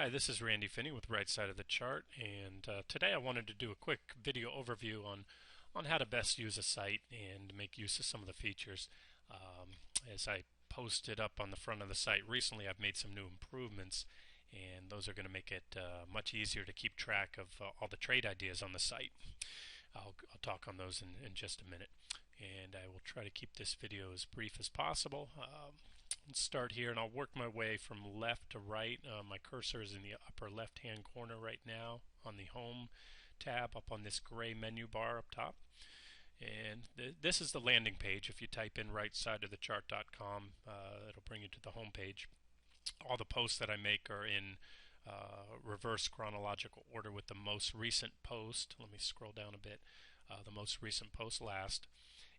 Hi, this is Randy Finney with Right Side of the Chart, and today I wanted to do a quick video overview on how to best use a site and make use of some of the features. As I posted up on the front of the site recently, I've made some new improvements, and those are going to make it much easier to keep track of all the trade ideas on the site. I'll talk on those in just a minute, and I will try to keep this video as brief as possible. Let's start here, and I'll work my way from left to right. My cursor is in the upper left-hand corner right now on the Home tab up on this gray menu bar up top. And this is the landing page. If you type in rightsideofthechart.com, it'll bring you to the home page. All the posts that I make are in reverse chronological order with the most recent post. Let me scroll down a bit. The most recent post last.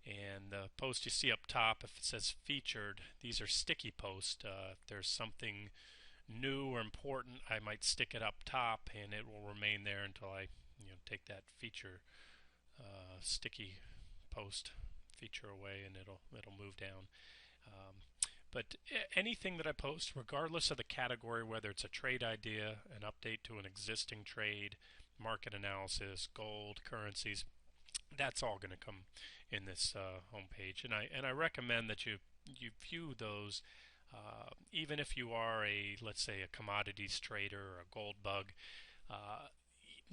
And the post you see up top, if it says featured, these are sticky posts. If there's something new or important, I might stick it up top, and it will remain there until I take that feature sticky post feature away, and it'll move down. But anything that I post, regardless of the category, whether it's a trade idea, an update to an existing trade, market analysis, gold, currencies, that's all going to come in this home page. And I recommend that you view those even if you are let's say a commodities trader or a gold bug.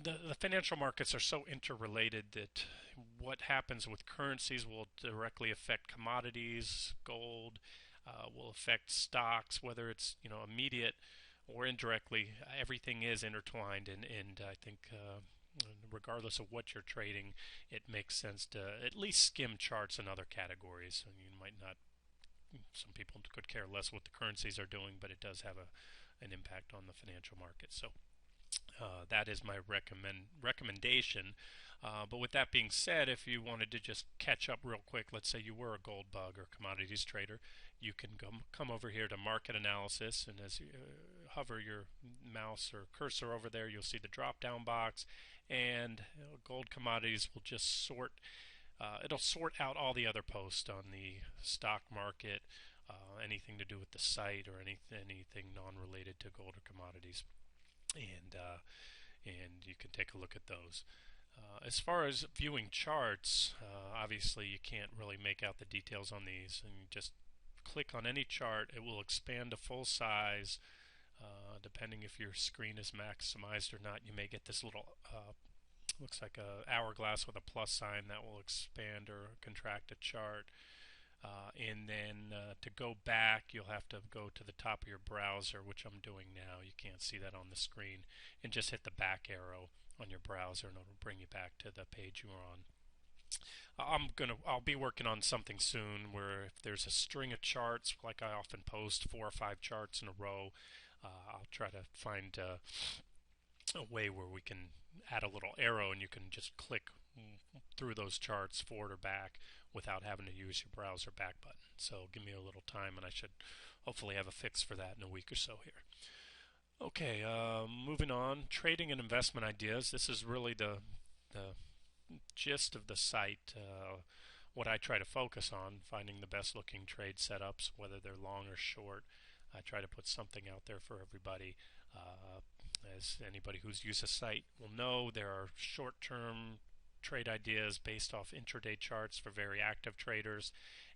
The financial markets are so interrelated that what happens with currencies will directly affect commodities. Gold will affect stocks, whether it's immediate or indirectly. Everything is intertwined, and I think regardless of what you're trading, it makes sense to at least skim charts in other categories. I mean, you might not. Some people could care less what the currencies are doing, but it does have an impact on the financial markets. So that is my recommendation. But with that being said, if you wanted to just catch up real quick, let's say you were a gold bug or commodities trader, you can come over here to market analysis, and as you hover your mouse or cursor over there, you'll see the drop down box, and gold commodities will just sort. It'll sort out all the other posts on the stock market, anything to do with the site or anything non-related to gold or commodities. And you can take a look at those. As far as viewing charts, obviously you can't really make out the details on these, and you just click on any chart. It will expand to full size. Depending if your screen is maximized or not, you may get this little looks like a hourglass with a plus sign that will expand or contract a chart. And then to go back, you'll have to go to the top of your browser, which I'm doing now. You can't see that on the screen, and just hit the back arrow on your browser, and it'll bring you back to the page you were on. I'll be working on something soon where if there's a string of charts, like I often post 4 or 5 charts in a row, I'll try to find a way where we can add a little arrow and you can just click through those charts forward or back without having to use your browser back button. So give me a little time, and I should hopefully have a fix for that in a week or so here. Okay, moving on, trading and investment ideas. This is really the gist of the site. What I try to focus on, finding the best looking trade setups, whether they're long or short. I try to put something out there for everybody. As anybody who's used a site will know, there are short-term trade ideas based off intraday charts for very active traders,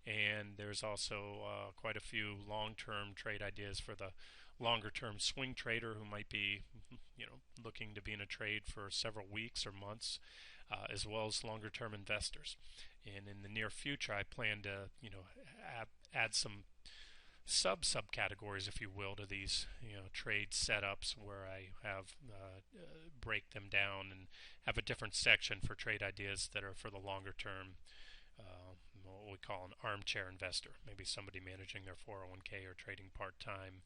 and there's also quite a few long-term trade ideas for the longer-term swing trader who might be looking to be in a trade for several weeks or months, as well as longer-term investors. And in the near future, I plan to add some subcategories, if you will, to these trade setups where I have break them down and have a different section for trade ideas that are for the longer term, what we call an armchair investor, maybe somebody managing their 401k or trading part-time,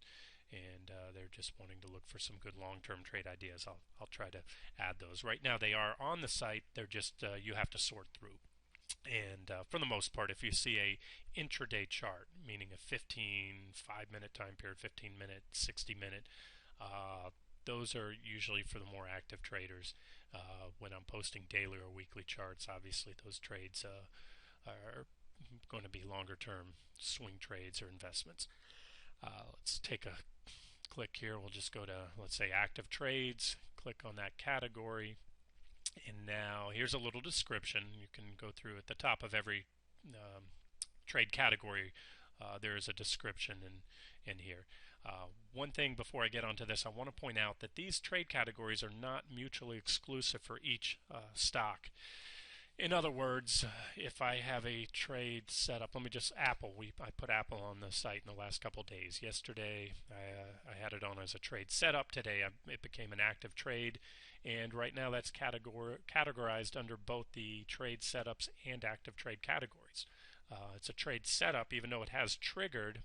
and they're just wanting to look for some good long-term trade ideas. I'll try to add those. Right now they are on the site, they're just you have to sort through. And for the most part, if you see a intraday chart, meaning a 5-minute time period, 15-minute, 60-minute, those are usually for the more active traders. When I'm posting daily or weekly charts, obviously those trades are going to be longer-term swing trades or investments. Let's take a click here. We'll just go to, let's say, active trades. Click on that category. And now here's a little description. You can go through at the top of every trade category. There is a description in here. One thing before I get onto this, I want to point out that these trade categories are not mutually exclusive for each stock. In other words, if I have a trade set up, let me just Apple. I put Apple on the site in the last couple of days. Yesterday, I had it on as a trade setup. Today, it became an active trade, and right now that's categorized under both the trade setups and active trade categories. It's a trade setup, even though it has triggered.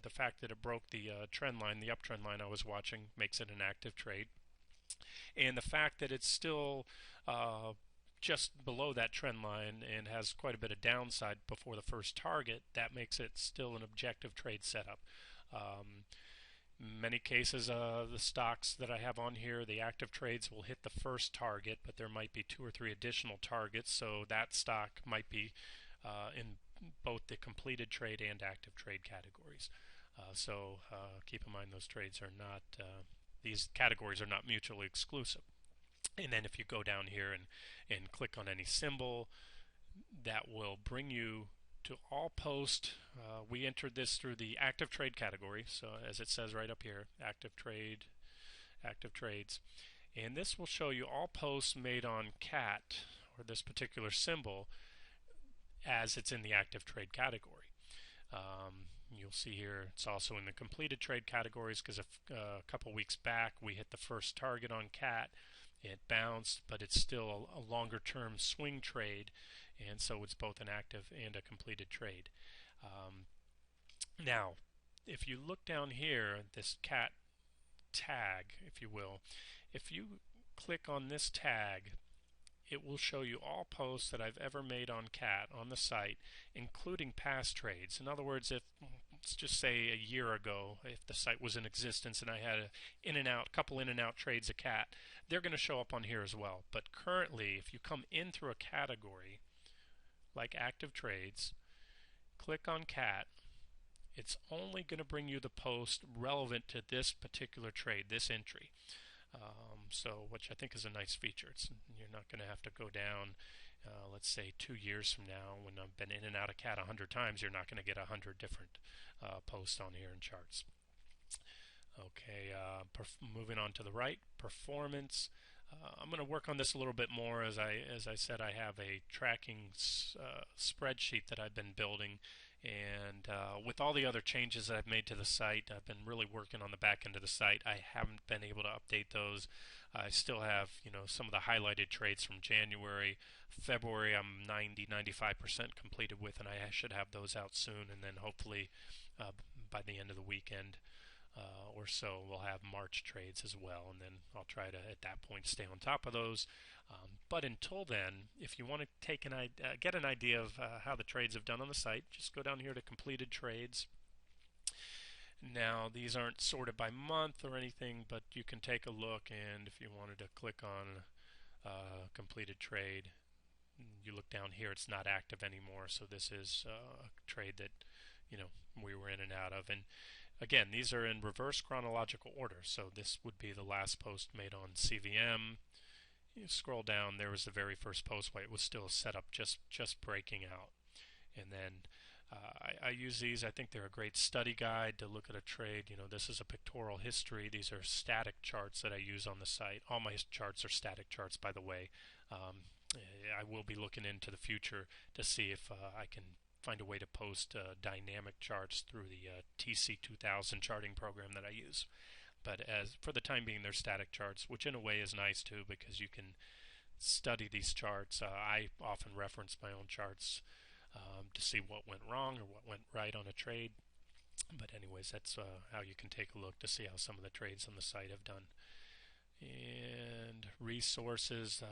The fact that it broke the trend line, the uptrend line I was watching, makes it an active trade, and the fact that it's still just below that trend line and has quite a bit of downside before the first target, that makes it still an objective trade setup. Many cases, the stocks that I have on here, the active trades will hit the first target, but there might be 2 or 3 additional targets, so that stock might be in both the completed trade and active trade categories. So keep in mind those trades are not, these categories are not mutually exclusive. And then if you go down here and click on any symbol, that will bring you to all post. We entered this through the active trade category, so as it says right up here, active trade, active trades. And this will show you all posts made on CAT, or this particular symbol, as it's in the active trade category. You'll see here it's also in the completed trade categories, because a couple weeks back we hit the first target on CAT. It bounced, but it's still a longer term swing trade, and so it's both an active and a completed trade. Now, if you look down here, this CAT tag, if you will, if you click on this tag, it will show you all posts that I've ever made on CAT on the site, including past trades. In other words, if, let's just say a year ago, if the site was in existence and I had a couple in and out trades of CAT, they're going to show up on here as well. But currently, if you come in through a category like active trades, click on CAT, it's only going to bring you the post relevant to this particular trade, this entry. So, which I think is a nice feature. You're not going to have to go down, let's say 2 years from now, when I've been in and out of CAT 100 times, you're not going to get 100 different posts on here in charts. Okay, moving on to the right, performance. I'm going to work on this a little bit more. As I said, I have a tracking spreadsheet that I've been building, and with all the other changes that I've made to the site, I've been really working on the back end of the site. I haven't been able to update those. I still have, some of the highlighted trades from January. February I'm 90-95% completed with, and I should have those out soon, and then hopefully by the end of the weekend or so we'll have March trades as well, and then I'll try to at that point stay on top of those. But until then, if you want to get an idea of how the trades have done on the site, just go down here to completed trades. Now these aren't sorted by month or anything, but you can take a look, and if you wanted to click on completed trade, you look down here, it's not active anymore, so this is a trade that we were in and out of. And again, these are in reverse chronological order, so this would be the last post made on CVM. You scroll down, there was the very first post where it was still set up, just breaking out. And then I use these. I think they're a great study guide to look at a trade. This is a pictorial history. These are static charts that I use on the site. All my charts are static charts, by the way. I will be looking into the future to see if I can find a way to post dynamic charts through the TC2000 charting program that I use. But as for the time being, they're static charts, which in a way is nice too, because you can study these charts. I often reference my own charts to see what went wrong or what went right on a trade. But anyways, that's how you can take a look to see how some of the trades on the site have done. And resources,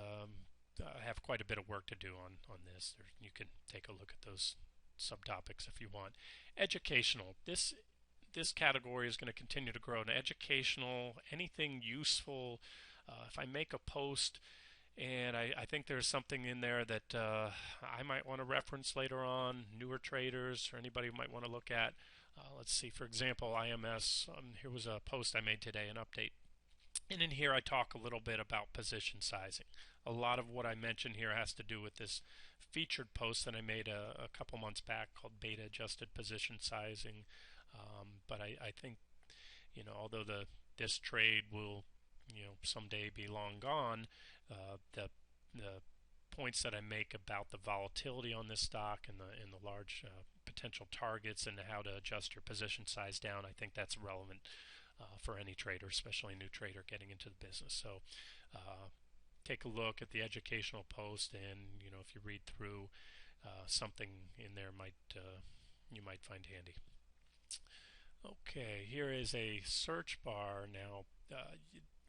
I have quite a bit of work to do on this. You can take a look at those subtopics if you want. Educational. This category is going to continue to grow. And educational, anything useful. If I make a post and I think there's something in there that I might want to reference later on, newer traders or anybody might want to look at, Let's see, for example, IMS. Here was a post I made today, an update. And in here I talk a little bit about position sizing. A lot of what I mention here has to do with this featured post that I made a couple months back called Beta Adjusted Position Sizing. But I think, although this trade will, someday be long gone, the points that I make about the volatility on this stock and the large potential targets and how to adjust your position size down, I think that's relevant for any trader, especially a new trader getting into the business. So take a look at the educational post, and if you read through, something in there you might find handy. Okay, here is a search bar now.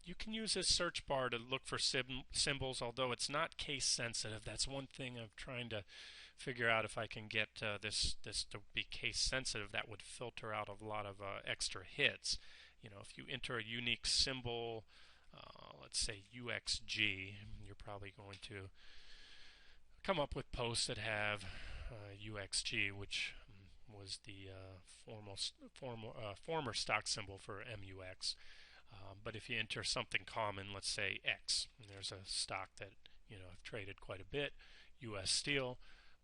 You can use this search bar to look for symbols, although it's not case sensitive. That's one thing I'm trying to figure out, if I can get this to be case sensitive. That would filter out a lot of extra hits. If you enter a unique symbol, let's say UXG, you're probably going to come up with posts that have UXG, which was the former stock symbol for MUX. But if you enter something common, let's say X, and there's a stock that I've traded quite a bit, U.S. Steel,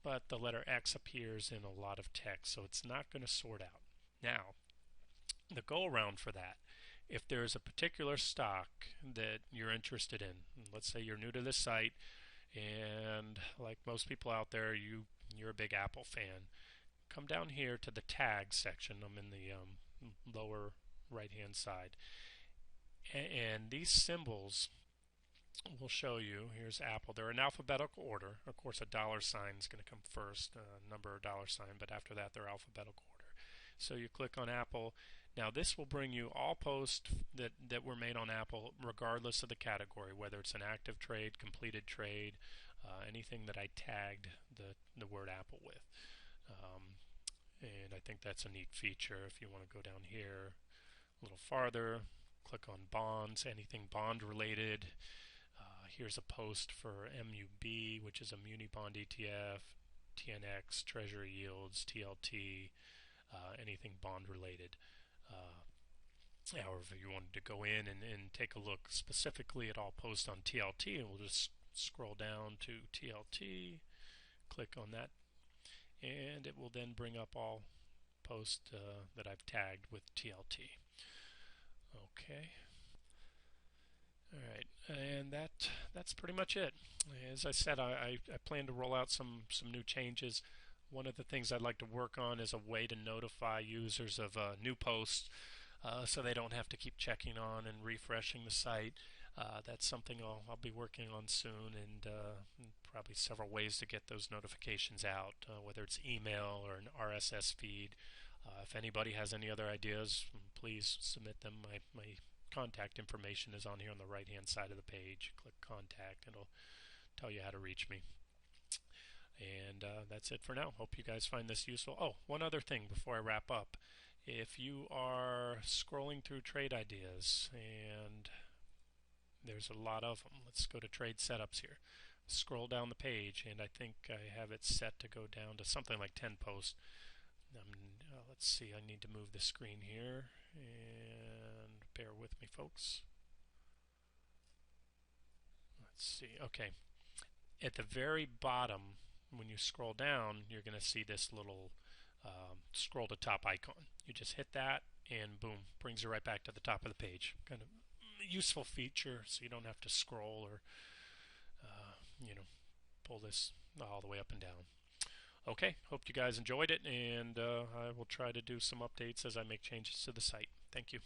but the letter X appears in a lot of text, so it's not going to sort out. Now, the go around for that, if there's a particular stock that you're interested in, let's say you're new to this site, and like most people out there, you're a big Apple fan, come down here to the tags section. I'm in the lower right hand side, and these symbols will show you. Here's Apple. They're in alphabetical order. Of course, a dollar sign is going to come first, number or dollar sign, but after that they're alphabetical order. So you click on Apple. Now this will bring you all posts that were made on Apple, regardless of the category, whether it's an active trade, completed trade, anything that I tagged the word Apple with. And I think that's a neat feature. If you want to go down here a little farther, click on bonds, anything bond related. Here's a post for MUB, which is a muni bond ETF, TNX, Treasury yields, TLT, anything bond related. However, if you wanted to go in and take a look specifically at all posts on TLT, and we'll just scroll down to TLT, click on that, and it will then bring up all posts that I've tagged with TLT. Okay. All right, and that's pretty much it. As I said, I plan to roll out some new changes. One of the things I'd like to work on is a way to notify users of new posts, so they don't have to keep checking on and refreshing the site. That's something I'll be working on soon, and probably several ways to get those notifications out, whether it's email or an RSS feed. If anybody has any other ideas, please submit them. My contact information is on here on the right hand side of the page. Click contact and it'll tell you how to reach me. And that's it for now. Hope you guys find this useful. Oh, one other thing before I wrap up. If you are scrolling through trade ideas, and there's a lot of them, let's go to trade setups here. Scroll down the page, and I think I have it set to go down to something like 10 posts. Let's see, I need to move the screen here, and bear with me, folks. Let's see. Okay. At the very bottom, when you scroll down, you're going to see this little scroll to top icon. You just hit that, and boom, brings you right back to the top of the page. Kind of useful feature, so you don't have to scroll or pull this all the way up and down. Okay, hope you guys enjoyed it, and I will try to do some updates as I make changes to the site. Thank you.